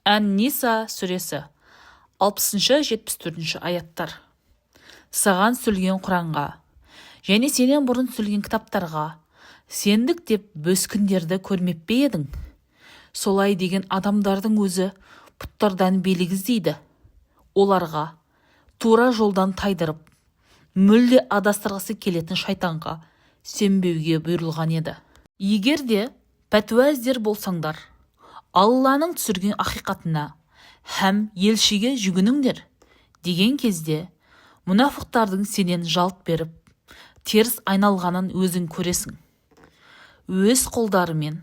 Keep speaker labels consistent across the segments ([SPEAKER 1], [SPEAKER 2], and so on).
[SPEAKER 1] Ан-Ниса сүресі 60-74 аяттар. Саған сүрілген Құранға және сенен бұрын сүрілген кітаптарға сендік деп бөскіндерді көрмеп пе едің? Солай деген адамдардың өзі пұттардан белгі іздейді. Оларға тура жолдан тайдырып, мүлде адастырғысы келетін шайтанға сенбеуге бұйырылған еді. Егер де пәтуа іздер болсаңдар, Алланың түсірген ақиқатына һәм елшіге жүгініңдер деген кезде, мұнафықтардың сенен жалт беріп, теріс айналғанын өзің көресің. Өз қолдарымен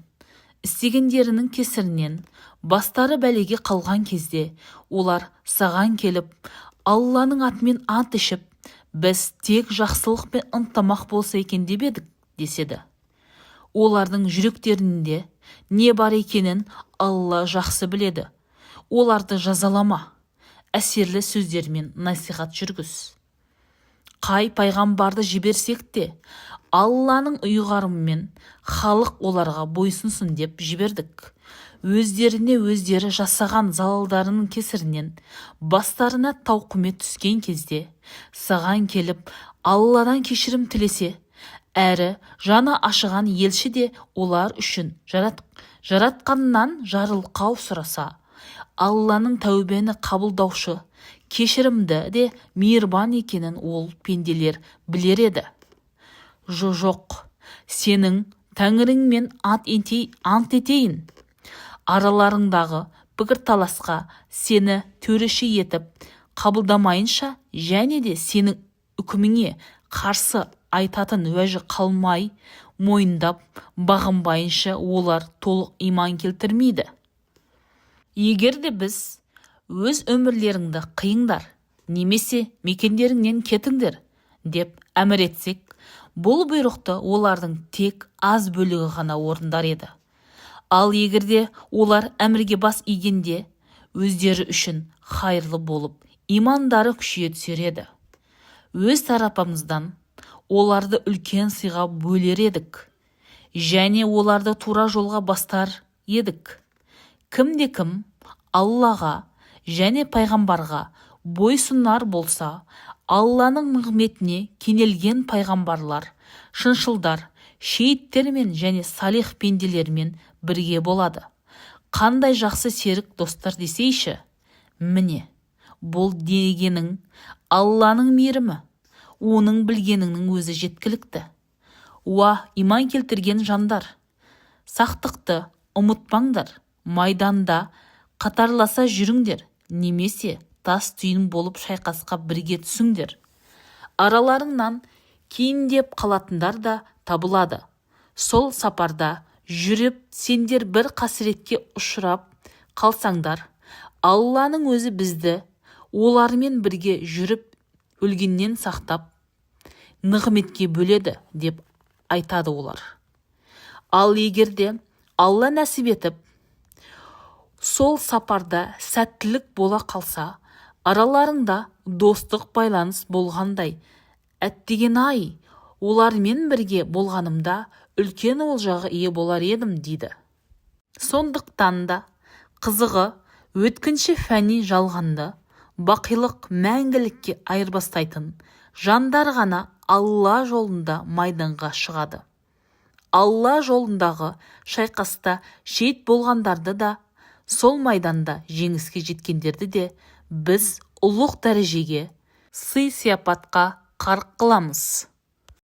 [SPEAKER 1] істегендерінің кесірінен бастары бәлеге қалған кезде, олар саған келіп, Алланың атымен ант ішіп, біз тек жақсылық пен ынтымақ болса екен деп едік деседі. Олардың жүректерінде не бар екенін Алла жақсы біледі. Оларды жазалама, әсерлі сөздермен насихат жүргіз. Қай пайғамбарды жіберсек те, Алланың ұйғарымымен халық оларға бойсынсын деп жібердік. Өздеріне өздері жасаған залалдарының кесірінен бастарына тауқымет түскен кезде, саған келіп Алладан кешірім тілесе, әрі жаны ашыған елші де олар үшін жаратқаннан жарылқау сұраса, Алланың тәубені қабылдаушы, кешірімді де мейірбан екенін ол пенделер білер еді. Жоқ, сенің Тәңіріңмен ант етейін. Араларыңдағы пікірталасқа сені төреші етіп қабылдамайынша және де сенің үкіміңе қарсы айтатын уәжі қалмай, мойындап бағынбайынша олар толық иман келтірмейді. Егер де біз өз өмірлеріңді қиыңдар, немесе мекендеріңнен кетіңдер деп әмір етсек, бұл бұйрықты олардың тек аз бөлігі ғана орындар еді. Ал егерде олар әмірге бас игенде, өздері үшін хайырлы болып, имандары күшейе түсер еді. Өз тарапымыздан оларды үлкен сыйға бөлер едік, және оларды тура жолға бастар едік. Кімде-кім Аллаға және пайғамбарға бойсұнар болса, Алланың нығметіне кенелген пайғамбарлар, шыншылдар, шейіттермен және салих пенделермен бірге болады. Қандай жақсы серік достар десейші. Міне, бұл дегенің Алланың мейірімі, оның білгеніңнің өзі жеткілікті. Иман келтірген жандар, сақтықты ұмытпаңдар, майданда қатарласа жүріңдер, немесе тас түйін болып шайқасқа бірге түсіңдер. Араларыңнан кейіндеп қалатындар да табылады. Сол сапарда жүріп сендер бір қасіретке ұшырап қалсаңдар, Алланың өзі бізді олармен бірге жүріп өлгеннен сақтап нығметке бөледі деп айтады олар. Ал егерде Алла нәсіп етіп, сол сапарда сәттілік бола қалса, араларында достық байланыс болғандай, әттеген-ай, олармен бірге болғанымда үлкен олжаға ие болар едім дейді. Сондықтан да қызығы өткінші фәни жалғанды, бақилық мәңгілікке айырбастайтын жандар ғана Алла жолында майданға шығады. Алла жолындағы шайқаста шейіт болғандарды да, сол майданда жеңіске жеткендерді де біз ұлық дәрежеге, сый-сияпатқа қарық қыламыз.